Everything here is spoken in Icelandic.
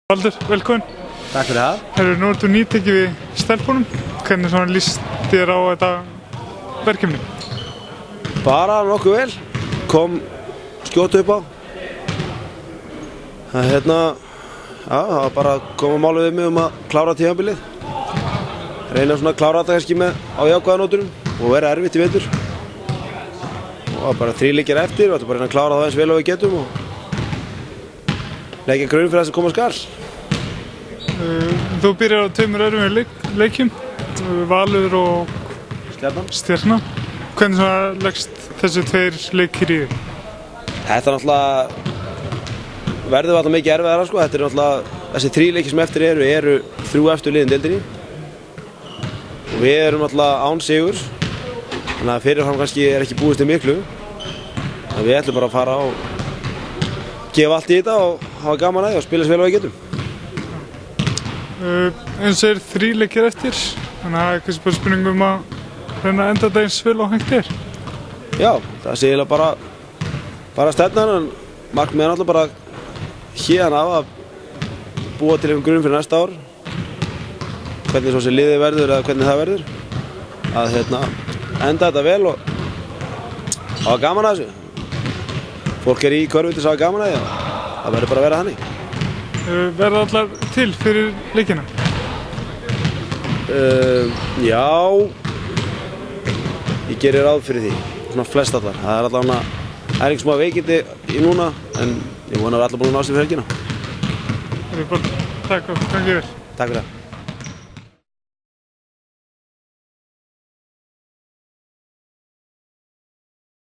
Baldur, velkomin. Takk fyrir það. Nú ertu nýtekið við stelpunum. Hvernig svona líst þér á þetta verkefni? Bara nokkuð vel. Kom skjótu upp á. Það var bara að koma málið við mig að klára tímabilið. Reyna svona að klára þetta kannski á jákvæðanótunum og vera erfitt í vetur. Og bara 3 leikir eftir og þetta bara reyna að klára það eins vel og við getum og leggja grunn fyrir það sem koma skal. Þú byrjar á 2 erfiðum leikjum, Valur og Stjarnan. Hvernig svona leggst þessi 2 leikir í þig? Þetta náttúrulega verður alltaf mikið erfiðara sko. Þetta náttúrulega, þessi 3 leikir sem eftir eru 3 eftir liðin deildinni. Og við erum náttúrulega án sigurs. Þannig að fyrirfram kannski ekki búist til miklu. Þannig að við ætlum bara að fara og gefa allt í þetta og hafa gaman að því og spila svo vel og við getum. Eins og 3 leikir eftir, þannig að það er kannski bara spurning að reyna að enda þetta eins vel og hægt er. Já, það sé eiginlega bara stefnan, en markmiðið er náttúrulega bara hérna af að búa til einhvern grunn fyrir næsta ár. Hvernig svo sem liðið verður eða hvernig það verður. Að enda þetta vel og hafa gaman að þessu. Fólk í körfu til að hafa gaman að því og það verður bara að vera þannig. Verða allar til fyrir leikina? Já, ég gerir ráð fyrir því, svona flest allar. Það er allavega, það er einhvers smá veikindi í núna, en ég vona að við allar búin að ná sér fyrir helgina. Takk og gangi vel. Takk fyrir það.